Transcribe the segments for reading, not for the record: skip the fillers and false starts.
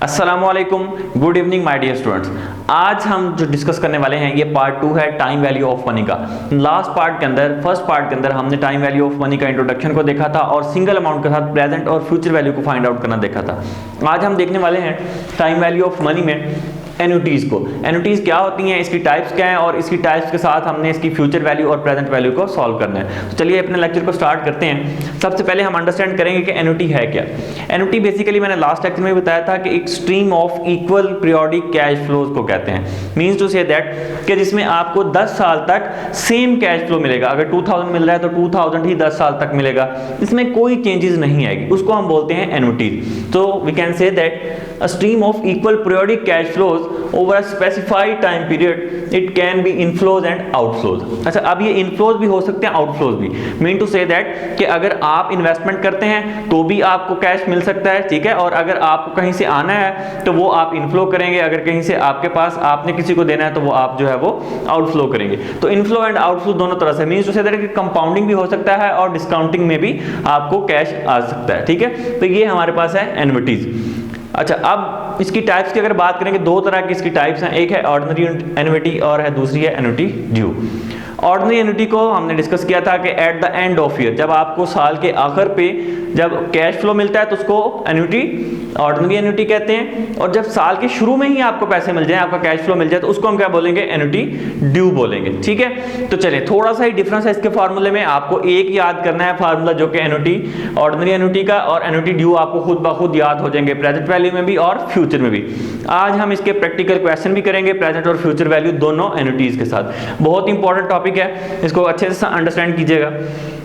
अस्सलामुअलैकुम, good evening my dear students. आज हम जो डिस्कस करने वाले हैं ये पार्ट 2 है टाइम वैल्यू ऑफ मनी का। लास्ट पार्ट के अंदर, फर्स्ट पार्ट के अंदर हमने टाइम वैल्यू ऑफ मनी का इंट्रोडक्शन को देखा था और सिंगल अमाउंट के साथ प्रेजेंट और फ्यूचर वैल्यू को फाइंड आउट करना देखा था। आज हम देखने वाले हैं टाइम वैल्यू ऑफ मनी में एन्युटीज को। एन्युटीज क्या होती हैं, इसकी टाइप्स क्या हैं और इसकी टाइप्स के साथ हमने इसकी फ्यूचर वैल्यू और प्रेजेंट वैल्यू को सॉल्व करना है। तो चलिए अपने लेक्चर को स्टार्ट करते हैं। सबसे पहले हम अंडरस्टैंड करेंगे कि एन्युटी है क्या। एन्युटी बेसिकली मैंने लास्ट लेक्चर में बताया था कि एक stream of equal periodic cash flows को कहते हैं। मींस टू से दैट कि जिसमें आपको 10 साल तक सेम कैश फ्लो मिलेगा। अगर 2000 मिल रहा है तो 2000 ही 10 साल तक मिलेगा, इसमें कोई चेंजेस नहीं आएगी, उसको हम बोलते हैं एन्युटीज। तो we can say that a stream of equal periodic cash flows over a specified time period, it can be inflows and outflows। अच्छा, अब ये inflows भी हो सकते हैं, outflows भी। mean to say that कि अगर आप इन्वेस्टमेंट करते हैं तो भी आपको कैश मिल सकता है, ठीक है, और अगर आपको कहीं से आना है तो वो आप इनफ्लो करेंगे, अगर कहीं से आपके पास आपने किसी को देना है तो वो आप जो है वो आउटफ्लो करेंगे। तो इनफ्लो एंड आउटफ्लो दोनों तरह से। मीन टू से दैट कि कंपाउंडिंग भी हो सकता है और डिस्काउंटिंग में भी आपको कैश आ सकता है, ठीक है। तो ये हमारे पास है एन्युटीज। अच्छा, अब इसकी टाइप्स की अगर बात करेंगे, दो तरह की इसकी टाइप्स हैं। एक है ऑर्डिनरी एन्युटी और है दूसरी है एन्युटी ड्यू। ऑर्डिनरी एन्युटी को हमने डिस्कस किया था कि at the end of year, जब आपको साल के आखिर पे जब कैश फ्लो मिलता है तो उसको एन्युटी, ऑर्डिनरी एन्युटी कहते हैं। और जब साल के शुरू में ही आपको पैसे मिल जाए, आपका कैश फ्लो मिल जाए, तो उसको हम क्या बोलेंगे, एन्युटी ड्यू बोलेंगे, ठीक है। तो चलिए, थोड़ा सा ही डिफरेंस है इसके फार्मूले में। आपको एक याद करना है फार्मूला, जो कि एन्युटी, ऑर्डिनरी एन्युटी का और एन्युटी ड्यू आपको खुद ब खुद याद हो जाएंगे, प्रेजेंट वैल्यू में भी और फ्यूचर में भी। आज हम इसके प्रैक्टिकल क्वेश्चन भी करेंगे, प्रेजेंट और फ्यूचर वैल्यू दोनों एन्युटीज के साथ। बहुत इंपॉर्टेंट टॉपिक है, इसको अच्छे से अंडरस्टैंड कीजिएगा।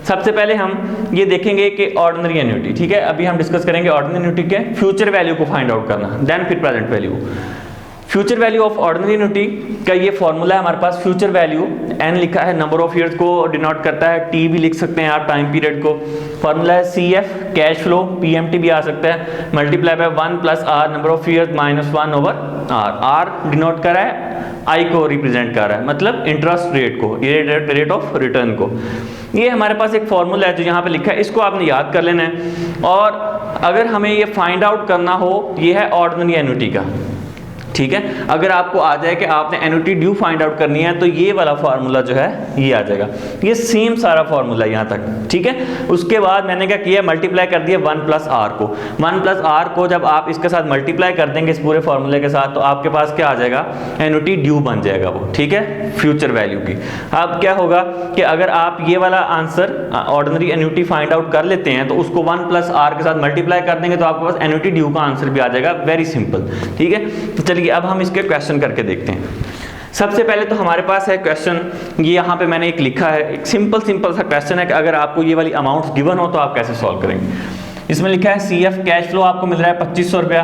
सबसे पहले हम ये देखेंगे कि ऑर्डिनरी एन्युटी, ठीक है, अभी हम डिस्कस करेंगे ऑर्डिनरी एन्युटी के फ्यूचर वैल्यू को फाइंड आउट करना, देन फिर present value. Future value of ordinary annuity का ये फॉर्मूला है हमारे पास। फ्यूचर वैल्यू एन लिखा है, नंबर ऑफ ईयर्स को डिनोट करता है, टी भी लिख सकते हैं आप टाइम पीरियड को। फॉर्मूला है C F cash flow, PMT भी आ सकता है, multiply by 1 plus R number of years minus 1 over R. R denote कर रहा है, आई को रिप्रेजेंट कर रहा है, मतलब इंटरेस्ट रेट को, रेट ऑफ रिटर्न को। ये हमारे पास एक फॉर्मूला है जो यहाँ पे लिखा है, इसको आपने याद कर लेना है। और अगर हमें ये फाइंड आउट करना हो, ये है ऑर्डिनरी एन्युटी का, ठीक है। अगर आपको आ जाए कि आपने एन्युटी ड्यू फाइंड आउट करनी है तो ये वाला फार्मूला जो है ये आ जाएगा। ये सेम सारा फार्मूला यहाँ तक, ठीक है। उसके बाद मैंने क्या किया, मल्टीप्लाई कर दिया 1 प्लस आर को। 1 प्लस आर को जब आप इसके साथ मल्टीप्लाई कर देंगे इस पूरे फार्मूले के साथ, तो आपके पास क्या आ जाएगा, एन्युटी ड्यू बन जाएगा वो, ठीक है, फ्यूचर वैल्यू की। अब क्या होगा कि अगर आप ये वाला answer ordinary annuity find out कर लेते हैं तो उसको 1 प्लस आर के साथ मल्टीप्लाई कर देंगे तो आपके पास एन्युटी ड्यू का आंसर भी आ जाएगा। वेरी सिंपल, ठीक है। तो चलिए अब हम इसके क्वेश्चन करके देखते हैं। सबसे पहले तो हमारे पास है क्वेश्चन, ये यहाँ पे मैंने एक लिखा है, एक सिंपल सा क्वेश्चन है कि अगर आपको ये वाली अमाउंट्स गिवन हो तो आप कैसे सॉल्व करेंगे। इसमें लिखा है सी एफ कैश फ्लो आपको मिल रहा है 2500 रुपया,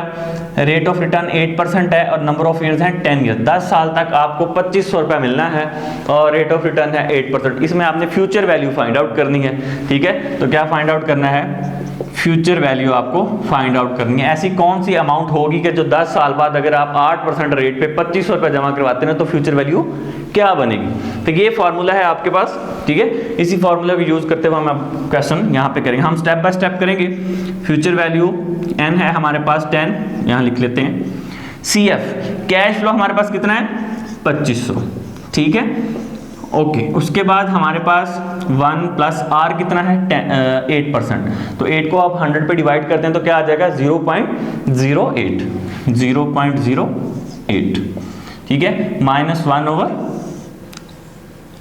रेट ऑफ रिटर्न 8% है और नंबर ऑफ ईयर्स हैं 10 ईयर्स। 10 साल तक आपको 2500 रुपया मिलना है और रेट ऑफ रिटर्न है 8%। इसमें आपने फ्यूचर वैल्यू फाइंड आउट करनी है, ठीक है। तो क्या फाइंड आउट करना है, फ्यूचर वैल्यू आपको फाइंड आउट करनी है। ऐसी कौन सी अमाउंट होगी कि जो 10 साल बाद अगर आप 8% रेट पे 2500 रुपया जमा करवाते हैं तो फ्यूचर वैल्यू क्या बनेगी। तो ये फॉर्मूला है आपके पास, ठीक है। इसी फॉर्मूला को यूज करते हुए हम क्वेश्चन यहाँ पे करेंगे। हम स्टेप बाय स्टेप करेंगे। फ्यूचर वैल्यू एन है हमारे पास 10, यहाँ लिख लेते हैं। सी एफ कैश फ्लो हमारे पास कितना है, 2500, ठीक है, ओके। उसके बाद हमारे पास 1 प्लस आर कितना है, 8%। तो 8 को आप 100 पे डिवाइड करते हैं तो क्या आ जाएगा, 0.08, 0.08, ठीक है, माइनस 1 ओवर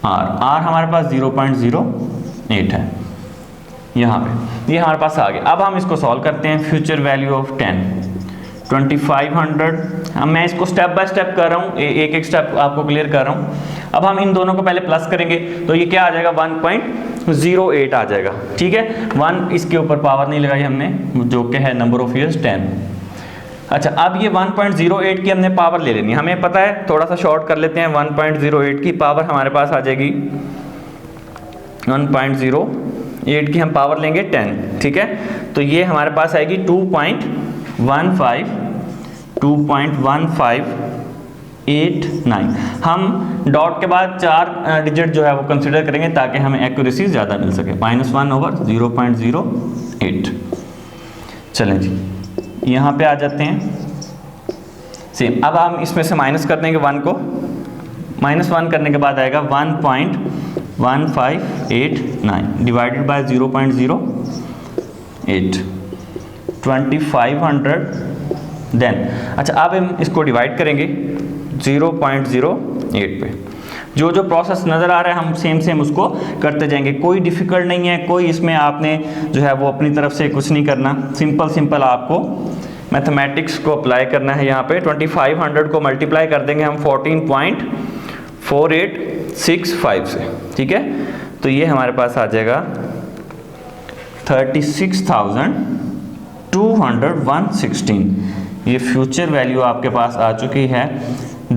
आर। आर हमारे पास 0.08 है यहाँ पे, ये हमारे पास आ गया। अब हम इसको सॉल्व करते हैं। Future value of 10 2500। अब मैं इसको स्टेप बाय स्टेप कर रहा हूँ, एक एक स्टेप आपको क्लियर कर रहा हूँ। अब हम इन दोनों को पहले प्लस करेंगे तो ये क्या आ जाएगा, 1.08 आ जाएगा, ठीक है। 1 इसके ऊपर पावर नहीं लगाई हमने, जो कि है नंबर ऑफ ईयर्स 10। अच्छा, अब ये 1.08 की हमने पावर ले लेनी है, हमें पता है, थोड़ा सा शॉर्ट कर लेते हैं। 1.08 की पावर हमारे पास आ जाएगी, 1.08 की हम पावर लेंगे 10, ठीक है। तो ये हमारे पास आएगी 2.1589। हम डॉट के बाद 4 डिजिट जो है वो कंसिडर करेंगे ताकि हमें एक्यूरेसी ज़्यादा मिल सके। -1 ओवर 0.08। चलें जी, यहाँ पे आ जाते हैं। सेम। अब हम इसमें से माइनस कर देंगे 1 को, -1 करने के बाद आएगा 1.1589 डिवाइडेड बाय 0.08 2500 देन। अच्छा अब हम इसको डिवाइड करेंगे 0.08 पे। जो जो प्रोसेस नज़र आ रहा है हम सेम उसको करते जाएंगे, कोई डिफ़िकल्ट नहीं है, कोई इसमें आपने जो है वो अपनी तरफ से कुछ नहीं करना, सिंपल आपको मैथमेटिक्स को अप्लाई करना है। यहाँ पे 2500 को मल्टीप्लाई कर देंगे हम 14.4865 से, ठीक है। तो ये हमारे पास आ जाएगा 36,216। ये फ्यूचर वैल्यू आपके पास आ चुकी है।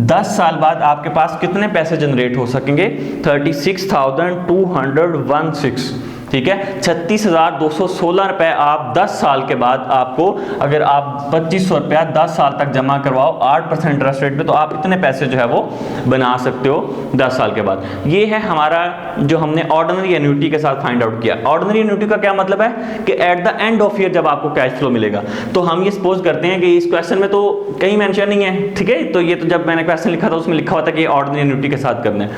10 साल बाद आपके पास कितने पैसे जनरेट हो सकेंगे? 36,216, ठीक है। 36,216 रुपए आप 10 साल के बाद आपको, अगर आप 2500 रुपया 10 साल तक जमा करवाओ 8% इंटरेस्ट रेट पे, तो आप इतने पैसे जो है वो बना सकते हो 10 साल के बाद। ये है हमारा जो हमने ऑर्डिनरी एन्युटी के साथ फाइंड आउट किया। ऑर्डिनरी एन्युटी का क्या मतलब है कि at the end of year जब आपको कैश फ्लो मिलेगा, तो हम ये सपोज करते हैं कि इस क्वेश्चन में तो कहीं मेंशन नहीं है, ठीक है। तो ये तो जब मैंने क्वेश्चन लिखा था उसमें लिखा हुआ था कि ऑर्डिनरी एन्युटी के साथ करना है।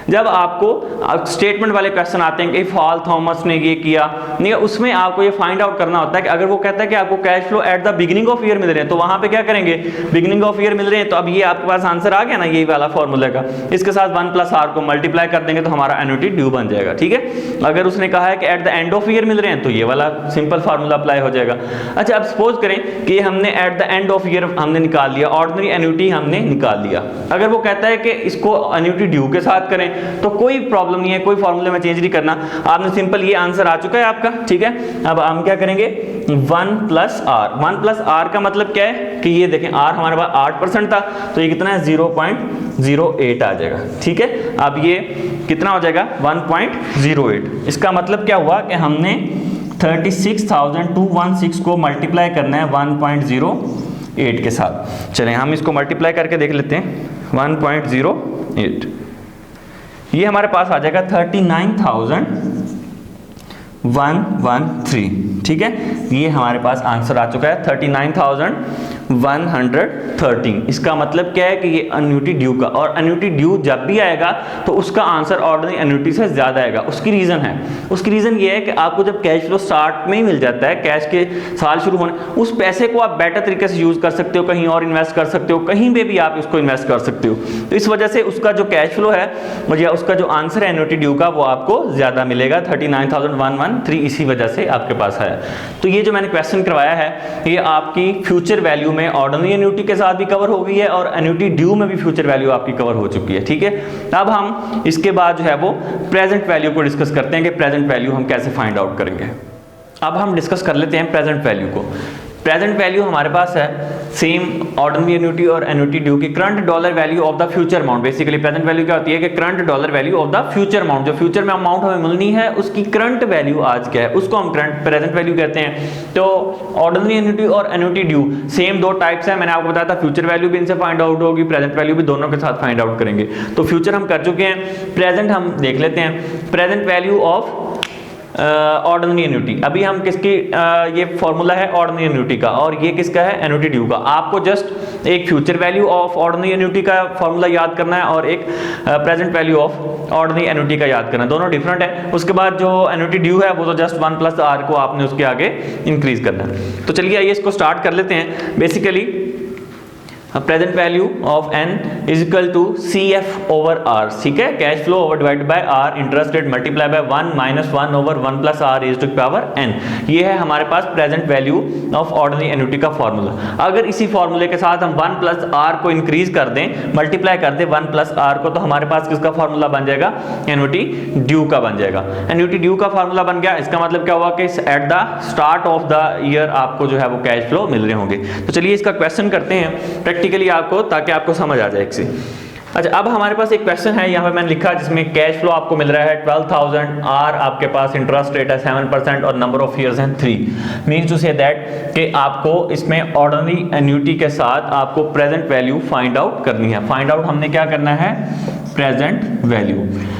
जब आपको स्टेटमेंट वाले क्वेश्चन आते हैं कि फॉल थॉमस ने ये किया, नहीं, उसमें आपको ये फाइंड आउट करना होता है कि अगर वो कहता है कि आपको cash flow at the beginning of year मिल रहे हैं, तो वहां पे क्या करेंगे? बिगिनिंग ऑफ ईयर मिल रहे हैं, तो अब ये आपके पास आंसर आ गया ना, यही वाला फॉर्मूला का। इसके साथ 1 + r को मल्टीप्लाई कर देंगे तो हमारा एन्युटी ड्यू बन जाएगा, ठीक है। अगर उसने कहा है कि at the end of year मिल रहे हैं, तो ये वाला सिंपल फार्मूला अप्लाई हो जाएगा। अच्छा अब सपोज करें कि हमने eight the end of year हमने निकाल लिया, ऑर्डिनरी एन्युटी हमने निकाल लिया। अगर वो कहता है कि इसको एन्युटी ड्यू के साथ करें, तो कोई प्रॉब्लम नहीं है, कोई फॉर्मूले में चेंज नहीं करना। आपने सिंपल ये आंसर आ चुका है आपका, ठीक है। अब हम क्या करेंगे? 1 + r। 1 + r का मतलब क्या है कि ये देखें r हमारे पास 8% था, तो ये कितना है? 0.08 आ जाएगा, ठीक है। अब ये कितना हो जाएगा? 1.08। इसका मतलब क्या हुआ कि हमने 36,216 को मल्टीप्लाई करना है 1.08 के साथ। चलें हम इसको मल्टीप्लाई करके देख लेते हैं। 1.08 ये हमारे पास आ जाएगा 39,113, ठीक है। ये हमारे पास आंसर आ चुका है 39,113। इसका मतलब क्या है कि ये एन्युटी ड्यू का, और एन्युटी ड्यू जब भी आएगा तो उसका आंसर ऑर्डिनरी एन्युटी से ज्यादा आएगा। उसकी रीजन है, उसकी रीजन ये है कि आपको जब कैश फ्लो स्टार्ट में ही मिल जाता है, कैश के साल शुरू होने, उस पैसे को आप बेटर तरीके से यूज कर सकते हो, कहीं और इन्वेस्ट कर सकते हो, कहीं पे भी आप इसको इन्वेस्ट कर सकते हो। तो इस वजह से उसका जो कैश फ्लो है या उसका जो आंसर है एन्युटी ड्यू का, वो आपको ज्यादा मिलेगा। 39,113 इसी वजह से आपके पास है। तो ये जो मैंने क्वेश्चन करवाया है, ये आपकी फ्यूचर वैल्यू में ऑर्डिनरी एन्युटी के साथ भी कवर हो गई है और एन्युटी ड्यू में भी फ्यूचर वैल्यू आपकी कवर हो चुकी है, ठीक है। अब हम इसके बाद जो है वो प्रेजेंट वैल्यू को डिस्कस करते हैं कि प्रेजेंट वैल्यू हम कैसे फाइंड आउट करेंगे। अब हम डिस्कस कर लेते हैं प्रेजेंट वैल्यू को। प्रेजेंट वैल्यू हमारे पास है सेम ऑर्डिनरी एन्युटी और एन्युटी ड्यू की current dollar value of the future amount. Basically present value क्या होती है कि current dollar value of the future amount, जो फ्यूचर में अमाउंट हमें मिलनी है उसकी करंट वैल्यू आज क्या है, उसको हम करंट प्रेजेंट वैल्यू कहते हैं। तो ऑर्डिनरी एन्युटी और एन्युटी ड्यू सेम दो टाइप्स है, मैंने आपको बताया था। फ्यूचर वैल्यू भी इनसे फाइंड आउट होगी, प्रेजेंट वैल्यू भी, दोनों के साथ फाइंड आउट करेंगे। तो फ्यूचर हम कर चुके हैं, प्रेजेंट हम देख लेते हैं। Present value of ordinary annuity, अभी हम किसकी ये फॉर्मूला है ऑर्डिनरी एन्युटी का, और ये किसका है? एन्युटी ड्यू का। आपको जस्ट एक future value of ordinary annuity का फॉर्मूला याद करना है और एक present value of ordinary annuity का याद करना है, दोनों डिफरेंट है। उसके बाद जो एन्युटी ड्यू है वो तो जस्ट 1 + r को आपने उसके आगे इंक्रीज करना है। तो चलिए आइए इसको स्टार्ट कर लेते हैं। Basically present value of n is equal to CF/R, ठीक है। Cash flow over divided by r, interest rate multiply by 1 - 1 over 1 + r is to the power n। ये है हमारे पास present value of ordinary annuity का formula. अगर इसी फॉर्मूले के साथ हम 1 + r को इंक्रीज कर दें, मल्टीप्लाई कर दें 1 + r को, तो हमारे पास किसका फॉर्मूला बन जाएगा? एन्युटी ड्यू का बन जाएगा। एन्युटी ड्यू का फॉर्मूला बन गया। इसका मतलब क्या हुआ कि at the start of the year आपको जो है वो कैश फ्लो मिल रहे होंगे। तो चलिए इसका क्वेश्चन करते हैं प्रैक्टिकली आपको, ताकि आपको समझ आ जाए एक से। अच्छा अब हमारे पास एक क्वेश्चन है, यहाँ पे मैंने लिखा जिसमें कैश फ्लो आपको मिल रहा है 12,000, r आपके पास इंटरेस्ट रेट है 7% और नंबर ऑफ ईयर्स हैं 3। मीन्स टू से दैट कि आपको इसमें ऑर्डिनरी एन्युटी के साथ आपको प्रेजेंट वैल्यू फाइंड आउट करनी है। फाइंड आउट हमने क्या करना है? Present value.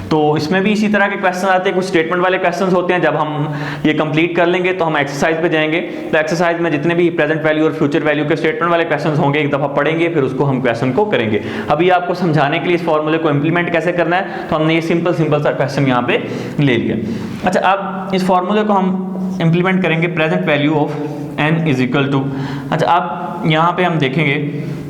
तो इसमें भी इसी तरह के क्वेश्चन आते हैं, कुछ स्टेटमेंट वाले क्वेश्चन होते हैं। जब हम ये कंप्लीट कर लेंगे तो हम एक्सरसाइज पे जाएंगे, तो एक्सरसाइज में जितने भी प्रेजेंट वैल्यू और फ्यूचर वैल्यू के स्टेटमेंट वाले क्वेश्चन होंगे एक दफा पढ़ेंगे, फिर उसको हम क्वेश्चन को करेंगे। अभी आपको समझाने के लिए इस फॉर्मूले को इंप्लीमेंट कैसे करना है, तो हमने ये सिंपल सा क्वेश्चन यहाँ पे ले लिया। अच्छा, अब इस फॉर्मूले को हम इंप्लीमेंट करेंगे, present value of n is equal to, अच्छा अब यहाँ पे हम देखेंगे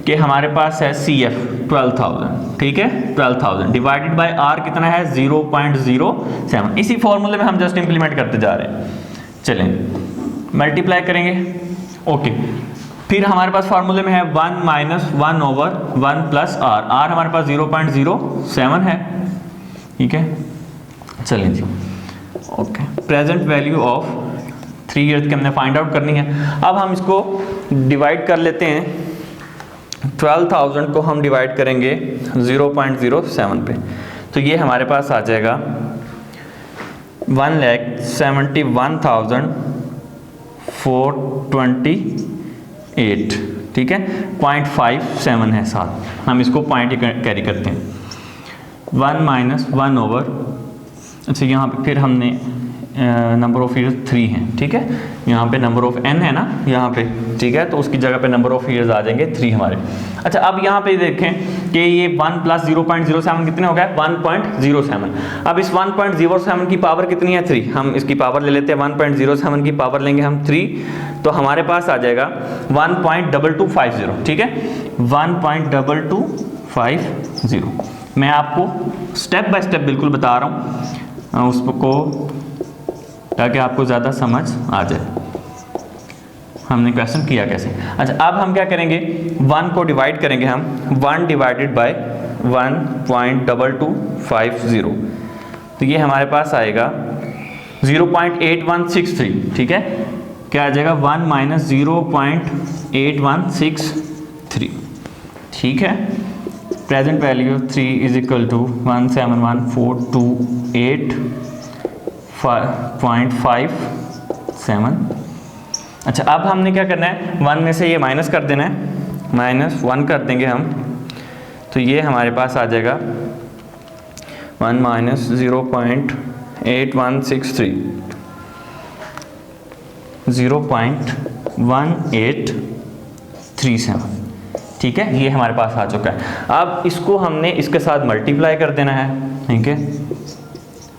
कि हमारे पास है CF 12,000, ठीक है, 12,000 डिवाइडेड बाय R कितना है 0.07। इसी फॉर्मूले में हम जस्ट इंप्लीमेंट करते जा रहे हैं। चलें मल्टीप्लाई करेंगे, ओके। फिर हमारे पास फार्मूले में है 1 minus 1 over 1 plus R, R हमारे पास 0.07 है, ठीक है। चलें जी, okay. Present value of 3 years की हमने फाइंड आउट करनी है। अब हम इसको डिवाइड कर लेते हैं, 12,000 को हम डिवाइड करेंगे 0.07 पे, तो ये हमारे पास आ जाएगा 1,71,428, ठीक है। 0.57 है साथ, हम इसको पॉइंट कैरी करते हैं। 1 माइनस 1 ओवर, अच्छा यहाँ पे फिर हमने नंबर ऑफ ईयर्स 3 हैं, ठीक है। यहाँ पे नंबर ऑफ n है ना यहाँ पे, ठीक है, तो उसकी जगह पे नंबर ऑफ ईयर्स आ जाएंगे 3 हमारे। अच्छा, अब यहाँ पे देखें कि ये 1 प्लस 0.07 कितने हो गए 1.07। अब इस 1.07 की पावर कितनी है 3, हम इसकी पावर ले लेते हैं, 1.07 की पावर लेंगे हम 3, तो हमारे पास आ जाएगा 1.2250, ठीक है, 1.2250। मैं आपको स्टेप बाय स्टेप बिल्कुल बता रहा हूँ उसको, ताकि आपको ज़्यादा समझ आ जाए हमने क्वेश्चन किया कैसे। अच्छा, अब हम क्या करेंगे, 1 को डिवाइड करेंगे हम, 1 डिवाइडेड बाय 1.2250, तो ये हमारे पास आएगा 0.8163, ठीक है। क्या आ जाएगा 1 माइनस 0.8163, ठीक है। Present value 3 is equal to 171,428.57। अच्छा, अब हमने क्या करना है, 1 में से ये माइनस कर देना है, -1 कर देंगे हम, तो ये हमारे पास आ जाएगा 1 माइनस 0.8163, 0.1837, ठीक है। ये हमारे पास आ चुका है। अब इसको हमने इसके साथ मल्टीप्लाई कर देना है, ठीक है,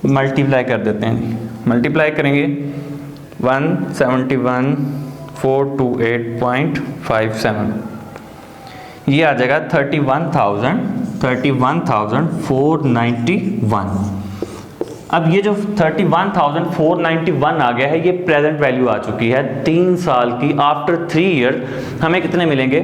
मल्टीप्लाई कर देते हैं, मल्टीप्लाई करेंगे 171,428.57, ये आ जाएगा 31,491। अब ये जो 31,491 आ गया है, ये प्रेजेंट वैल्यू आ चुकी है 3 साल की। आफ्टर 3 ईयर हमें कितने मिलेंगे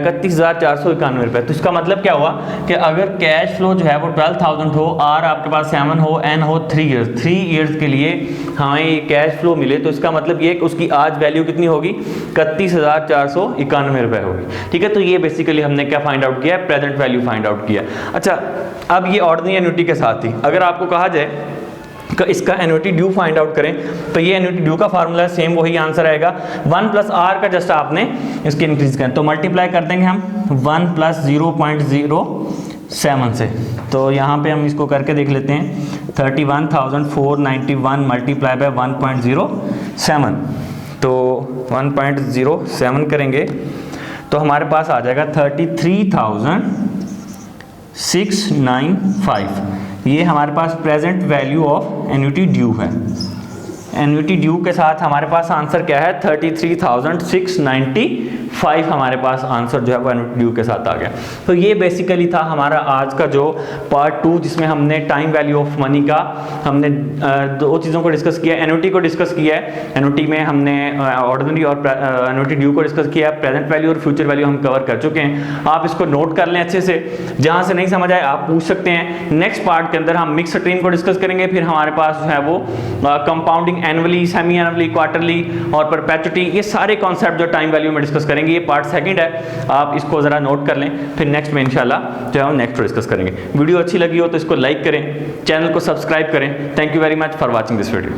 31,491 रुपये। तो इसका मतलब क्या हुआ कि अगर कैश फ्लो जो है वो 12,000 हो, आर आपके पास 7 हो, एन हो 3 ईयर्स के लिए हमें ये कैश फ्लो मिले, तो इसका मतलब ये कि उसकी आज वैल्यू कितनी होगी 31,491 रुपये होगी, ठीक है। तो ये बेसिकली हमने क्या फाइंड आउट किया है, प्रेजेंट वैल्यू फाइंड आउट किया। अच्छा, अब ये ऑर्डिनरी एन्युटी के साथ ही अगर आपको कहा जाए कि इसका एन्युटी ड्यू फाइंड आउट करें, तो ये एन्युटी ड्यू का फार्मूला सेम वही आंसर आएगा, 1 प्लस आर का जस्ट आपने इसके इंक्रीज करें, तो मल्टीप्लाई कर देंगे हम 1 प्लस 0.07 से। तो यहाँ पे हम इसको करके देख लेते हैं, 31,491 मल्टीप्लाई बाय 1.07, तो 1.07 करेंगे तो हमारे पास आ जाएगा 33,695। ये हमारे पास present value of annuity due है। एन्युटी ड्यू के साथ हमारे पास आंसर क्या है 33,695 हमारे पास आंसर जो है वो एन्युटी ड्यू के साथ आ गया। तो ये बेसिकली था हमारा आज का जो पार्ट 2, जिसमें हमने टाइम वैल्यू ऑफ मनी का हमने 2 चीज़ों को डिस्कस किया, एन्युटी को डिस्कस किया है, एन्युटी में हमने ऑर्डिनरी और एन्युटी ड्यू को डिस्कस किया, प्रेजेंट वैल्यू और फ्यूचर वैल्यू हम कवर कर चुके हैं। आप इसको नोट कर लें अच्छे से, जहाँ से नहीं समझ आए आप पूछ सकते हैं। नेक्स्ट पार्ट के अंदर हम मिक्स स्ट्रीम को डिस्कस करेंगे, फिर हमारे पास जो है वो compounding, annually, semi annually, quarterly और परपेचुटी, ये सारे कॉन्सेप्ट जो टाइम वैल्यू में डिस्कस करेंगे। ये पार्ट 2 है, आप इसको जरा नोट कर लें, फिर नेक्स्ट में इंशाल्लाह जो है नेक्स्ट डिस्कस करेंगे। वीडियो अच्छी लगी हो तो इसको लाइक करें, चैनल को सब्सक्राइब करें। Thank you very much for watching this video.